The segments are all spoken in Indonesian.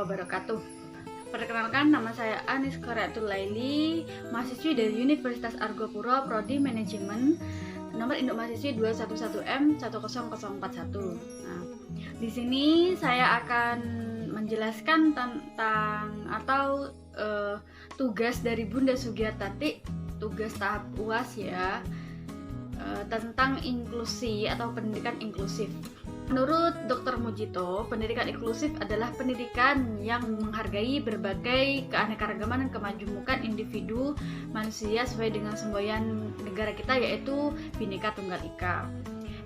wabarakatuh. Perkenalkan, nama saya Anis Koreatul Laili, mahasiswi dari Universitas Argopuro, Prodi Manajemen, nomor induk mahasiswi 211M10041. Nah, di sini saya akan menjelaskan tentang tugas dari Bunda Sugiartati, tugas tahap UAS ya, tentang inklusi atau pendidikan inklusif. Menurut Dr. Mujito, pendidikan inklusif adalah pendidikan yang menghargai berbagai keanekaragaman dan kemajemukan individu manusia sesuai dengan semboyan negara kita, yaitu Bhinneka Tunggal Ika.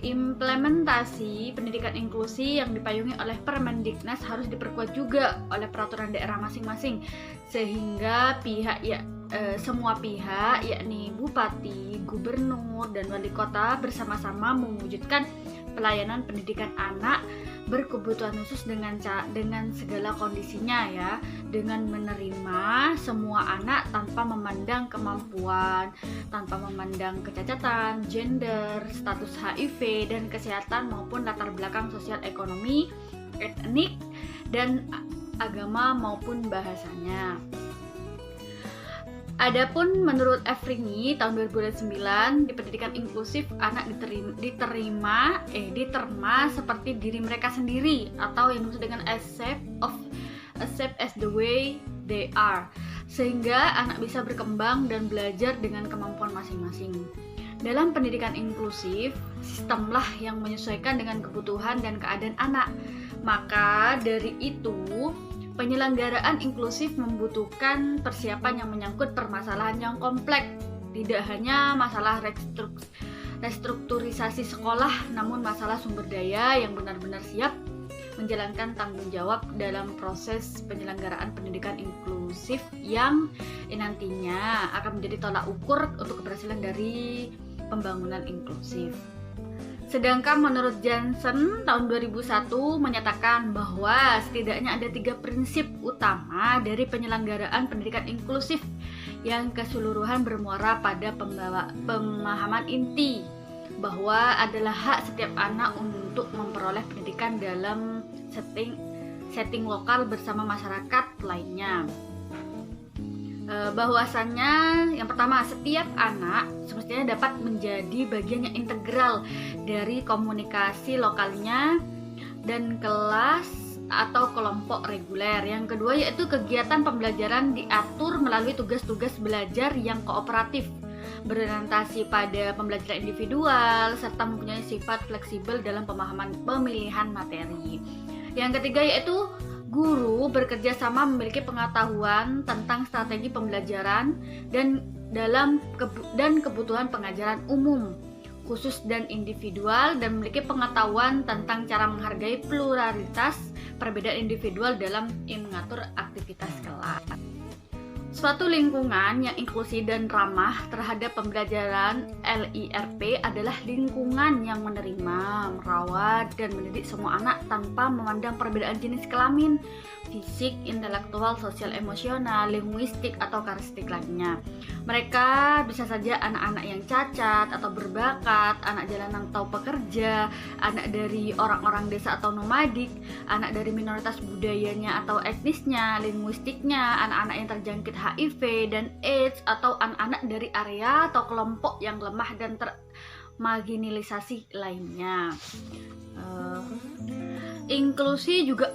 Implementasi pendidikan inklusi yang dipayungi oleh Permendiknas harus diperkuat juga oleh peraturan daerah masing-masing, sehingga semua pihak, yakni bupati, gubernur, dan wali kota bersama-sama mewujudkan pelayanan pendidikan anak berkebutuhan khusus dengan segala kondisinya ya, dengan menerima semua anak tanpa memandang kemampuan, tanpa memandang kecacatan, gender, status HIV dan kesehatan maupun latar belakang sosial ekonomi, etnik, dan agama maupun bahasanya. Adapun menurut Efringi tahun 2009, di pendidikan inklusif anak diterma seperti diri mereka sendiri atau yang disebut dengan accept as the way they are, sehingga anak bisa berkembang dan belajar dengan kemampuan masing-masing. Dalam pendidikan inklusif, sistemlah yang menyesuaikan dengan kebutuhan dan keadaan anak. Maka dari itu, penyelenggaraan inklusif membutuhkan persiapan yang menyangkut permasalahan yang kompleks, tidak hanya masalah restrukturisasi sekolah, namun masalah sumber daya yang benar-benar siap menjalankan tanggung jawab dalam proses penyelenggaraan pendidikan inklusif yang nantinya akan menjadi tolak ukur untuk keberhasilan dari pembangunan inklusif. Sedangkan menurut Jansen tahun 2001 menyatakan bahwa setidaknya ada 3 prinsip utama dari penyelenggaraan pendidikan inklusif yang keseluruhan bermuara pada pemahaman inti bahwa adalah hak setiap anak untuk memperoleh pendidikan dalam setting lokal bersama masyarakat lainnya. Bahwasannya yang pertama, setiap anak semestinya dapat menjadi bagian yang integral dari komunikasi lokalnya dan kelas atau kelompok reguler. Yang kedua yaitu kegiatan pembelajaran diatur melalui tugas-tugas belajar yang kooperatif, berorientasi pada pembelajaran individual serta mempunyai sifat fleksibel dalam pemilihan materi. Yang ketiga yaitu guru bekerja sama memiliki pengetahuan tentang strategi pembelajaran dan kebutuhan pengajaran umum, khusus dan individual, dan memiliki pengetahuan tentang cara menghargai pluralitas perbedaan individual dalam mengatur aktivitas kelas. Suatu lingkungan yang inklusi dan ramah terhadap pembelajaran LIRP adalah lingkungan yang menerima, merawat, dan mendidik semua anak tanpa memandang perbedaan jenis kelamin, fisik, intelektual, sosial, emosional, linguistik, atau karakteristik lainnya. Mereka bisa saja anak-anak yang cacat atau berbakat, anak jalanan atau pekerja, anak dari orang-orang desa atau nomadik, anak dari minoritas budayanya atau etnisnya, linguistiknya, anak-anak yang terjangkit HIV dan AIDS, atau anak-anak dari area atau kelompok yang lemah dan termarginalisasi lainnya. Inklusi juga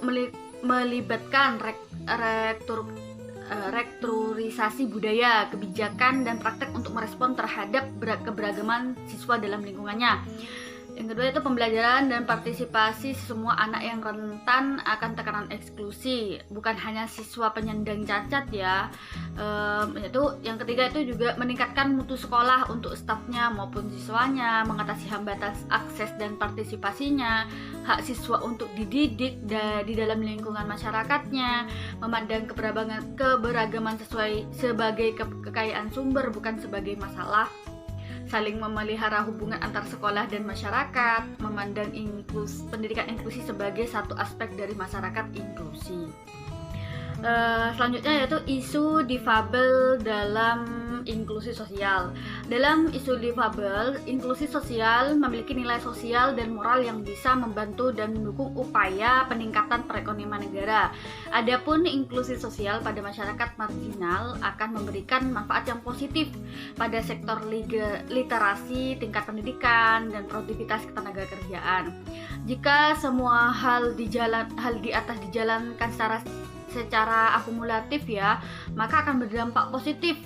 melibatkan restrukturisasi budaya, kebijakan, dan praktek untuk merespon terhadap keberagaman siswa dalam lingkungannya. Yang kedua itu pembelajaran dan partisipasi semua anak yang rentan akan tekanan eksklusi, bukan hanya siswa penyandang cacat ya. Yang ketiga itu juga meningkatkan mutu sekolah untuk stafnya maupun siswanya, mengatasi hambatan akses dan partisipasinya, hak siswa untuk dididik di dalam lingkungan masyarakatnya, memandang keberagaman sebagai kekayaan sumber bukan sebagai masalah, saling memelihara hubungan antar sekolah dan masyarakat, memandang pendidikan inklusi sebagai satu aspek dari masyarakat inklusi. Selanjutnya yaitu isu difabel dalam inklusi sosial. Dalam isu difabel, inklusi sosial memiliki nilai sosial dan moral yang bisa membantu dan mendukung upaya peningkatan perekonomian negara. Adapun inklusi sosial pada masyarakat marginal akan memberikan manfaat yang positif pada sektor literasi, tingkat pendidikan, dan produktivitas ketenagakerjaan. Jika semua hal di atas dijalankan secara akumulatif ya, maka akan berdampak positif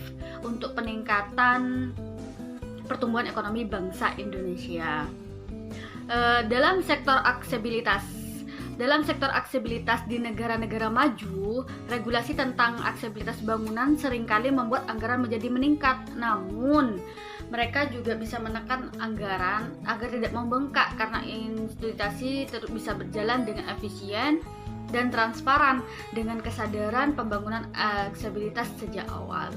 untuk peningkatan pertumbuhan ekonomi bangsa Indonesia. Dalam sektor aksesibilitas di negara-negara maju, regulasi tentang aksesibilitas bangunan seringkali membuat anggaran menjadi meningkat. Namun, mereka juga bisa menekan anggaran agar tidak membengkak karena institusi bisa berjalan dengan efisien dan transparan dengan kesadaran pembangunan aksesibilitas sejak awal.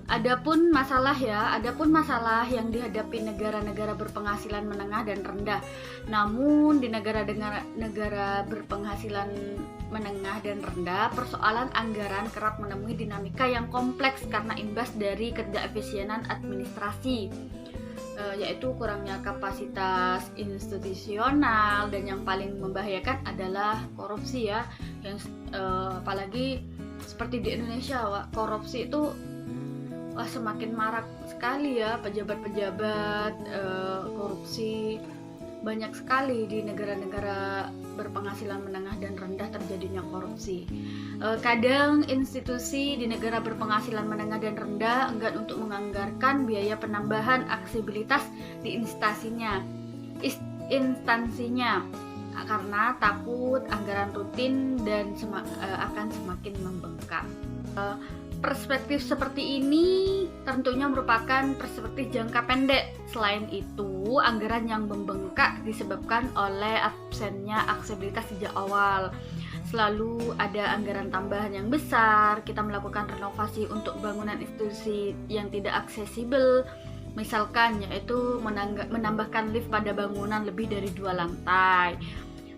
Adapun masalah yang dihadapi negara-negara berpenghasilan menengah dan rendah. Namun di negara berpenghasilan menengah dan rendah, persoalan anggaran kerap menemui dinamika yang kompleks karena imbas dari ketidakefisienan administrasi, yaitu kurangnya kapasitas institusional, dan yang paling membahayakan adalah korupsi ya, yang apalagi seperti di Indonesia, korupsi itu semakin marak sekali ya, pejabat-pejabat korupsi banyak sekali di negara-negara berpenghasilan menengah dan rendah terjadinya korupsi. Kadang institusi di negara berpenghasilan menengah dan rendah enggan untuk menganggarkan biaya penambahan aksesibilitas di instansinya karena takut anggaran rutin dan akan semakin membengkak. Perspektif seperti ini tentunya merupakan perspektif jangka pendek. Selain itu, anggaran yang membengkak disebabkan oleh absennya aksesibilitas sejak awal. Selalu ada anggaran tambahan yang besar, kita melakukan renovasi untuk bangunan institusi yang tidak aksesibel, misalkan yaitu menambahkan lift pada bangunan lebih dari 2 lantai.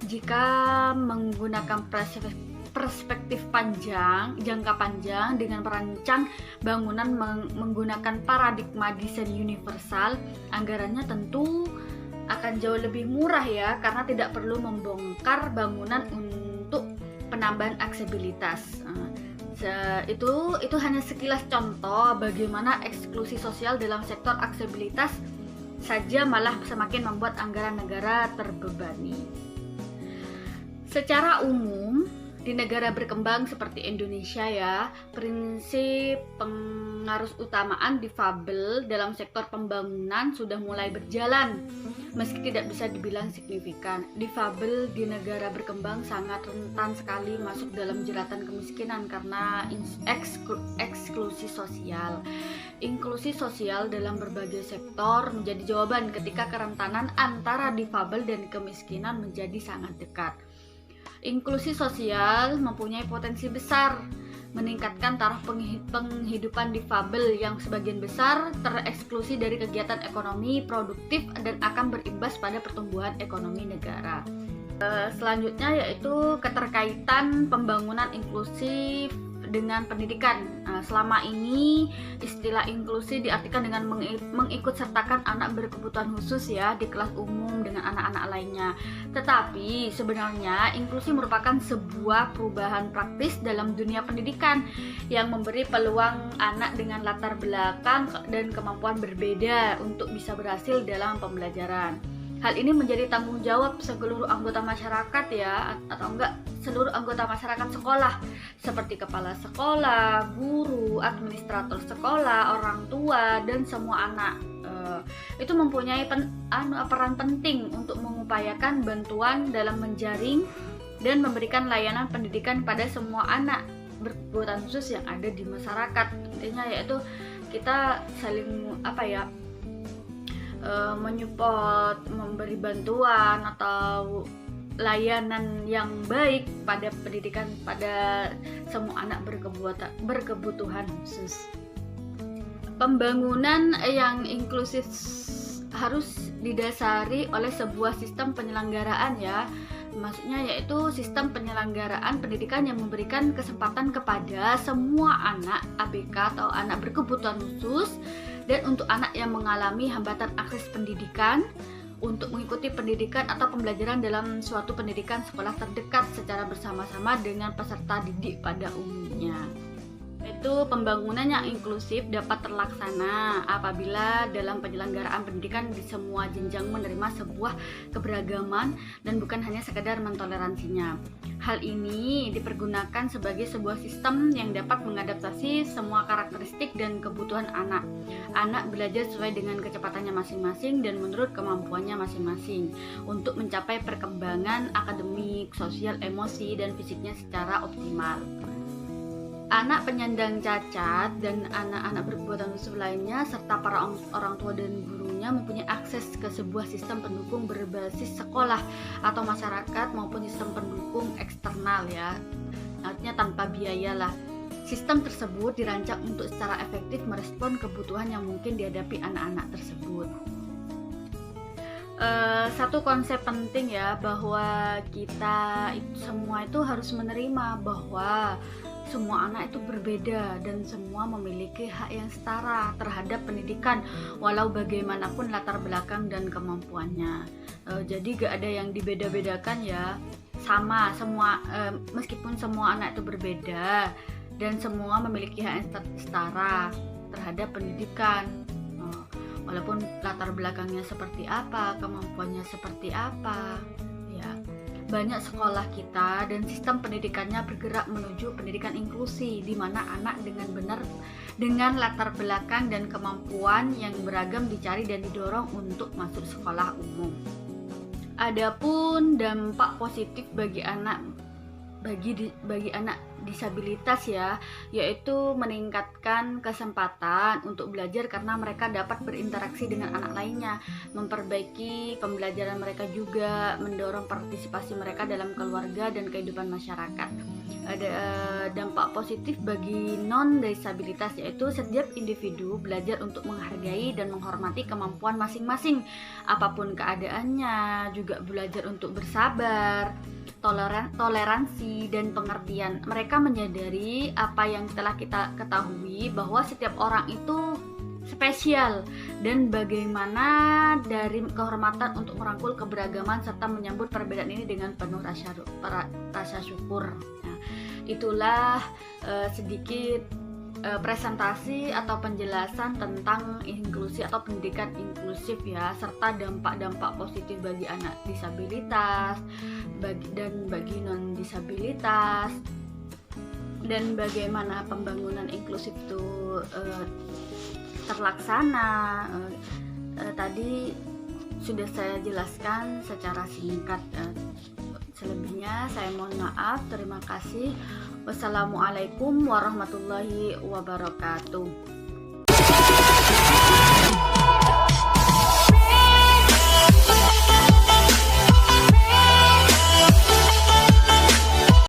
Jika menggunakan perspektif jangka panjang dengan merancang bangunan menggunakan paradigma desain universal, anggarannya tentu akan jauh lebih murah ya, karena tidak perlu membongkar bangunan untuk penambahan aksesibilitas. Itu hanya sekilas contoh bagaimana eksklusi sosial dalam sektor aksesibilitas saja malah semakin membuat anggaran negara terbebani. Secara umum, di negara berkembang seperti Indonesia ya, prinsip pengarusutamaan difabel dalam sektor pembangunan sudah mulai berjalan. Meski tidak bisa dibilang signifikan, difabel di negara berkembang sangat rentan sekali masuk dalam jeratan kemiskinan karena eksklusi sosial. Inklusi sosial dalam berbagai sektor menjadi jawaban ketika kerentanan antara difabel dan kemiskinan menjadi sangat dekat. Inklusi sosial mempunyai potensi besar meningkatkan taraf penghidupan difabel yang sebagian besar tereksklusi dari kegiatan ekonomi produktif dan akan berimbas pada pertumbuhan ekonomi negara. Selanjutnya yaitu keterkaitan pembangunan inklusif dengan pendidikan. Selama ini istilah inklusi diartikan dengan mengikutsertakan anak berkebutuhan khusus ya di kelas umum dengan anak-anak lainnya. Tetapi sebenarnya inklusi merupakan sebuah perubahan praktis dalam dunia pendidikan yang memberi peluang anak dengan latar belakang dan kemampuan berbeda untuk bisa berhasil dalam pembelajaran. Hal ini menjadi tanggung jawab seluruh anggota masyarakat ya, atau enggak seluruh anggota masyarakat sekolah seperti kepala sekolah, guru, administrator sekolah, orang tua, dan semua anak. Itu mempunyai peran penting untuk mengupayakan bantuan dalam menjaring dan memberikan layanan pendidikan pada semua anak berkebutuhan khusus yang ada di masyarakat. Intinya yaitu kita saling menyupport, memberi bantuan atau layanan yang baik pada pendidikan pada semua anak berkebutuhan khusus. Pembangunan yang inklusif harus didasari oleh sebuah sistem penyelenggaraan ya. Maksudnya yaitu sistem penyelenggaraan pendidikan yang memberikan kesempatan kepada semua anak ABK atau anak berkebutuhan khusus, dan untuk anak yang mengalami hambatan akses pendidikan untuk mengikuti pendidikan atau pembelajaran dalam suatu pendidikan sekolah terdekat secara bersama-sama dengan peserta didik pada umumnya. Itu pembangunan yang inklusif dapat terlaksana apabila dalam penyelenggaraan pendidikan di semua jenjang menerima sebuah keberagaman dan bukan hanya sekadar mentoleransinya. Hal ini dipergunakan sebagai sebuah sistem yang dapat mengadaptasi semua karakteristik dan kebutuhan anak. Anak belajar sesuai dengan kecepatannya masing-masing dan menurut kemampuannya masing-masing untuk mencapai perkembangan akademik, sosial, emosi, dan fisiknya secara optimal. Anak penyandang cacat dan anak-anak berkebutuhan khusus lainnya serta para orang tua dan gurunya mempunyai akses ke sebuah sistem pendukung berbasis sekolah atau masyarakat maupun sistem pendukung eksternal ya, artinya tanpa biaya lah. Sistem tersebut dirancang untuk secara efektif merespon kebutuhan yang mungkin dihadapi anak-anak tersebut. Satu konsep penting ya, bahwa kita semua itu harus menerima bahwa semua anak itu berbeda dan semua memiliki hak yang setara terhadap pendidikan walau bagaimanapun latar belakang dan kemampuannya. Jadi gak ada yang dibeda-bedakan ya, sama semua, meskipun semua anak itu berbeda dan semua memiliki hak yang setara terhadap pendidikan, walaupun latar belakangnya seperti apa, kemampuannya seperti apa ya. Banyak sekolah kita dan sistem pendidikannya bergerak menuju pendidikan inklusi, di mana anak dengan latar belakang dan kemampuan yang beragam dicari dan didorong untuk masuk sekolah umum. Adapun dampak positif bagi anak disabilitas ya, yaitu meningkatkan kesempatan untuk belajar karena mereka dapat berinteraksi dengan anak lainnya, memperbaiki pembelajaran mereka juga, mendorong partisipasi mereka dalam keluarga dan kehidupan masyarakat. Ada dampak positif bagi non-disabilitas, yaitu setiap individu belajar untuk menghargai dan menghormati kemampuan masing-masing apapun keadaannya, juga belajar untuk bersabar, toleransi, dan pengertian. Mereka menyadari apa yang telah kita ketahui, bahwa setiap orang itu spesial dan bagaimana dari kehormatan untuk merangkul keberagaman serta menyambut perbedaan ini dengan penuh rasa syukur. Nah, itulah sedikit presentasi atau penjelasan tentang inklusi atau pendidikan inklusif ya, serta dampak-dampak positif bagi anak disabilitas dan bagi non disabilitas, dan bagaimana pembangunan inklusif itu terlaksana. Tadi sudah saya jelaskan secara singkat. Selebihnya saya mohon maaf. Terima kasih. Wassalamualaikum warahmatullahi wabarakatuh.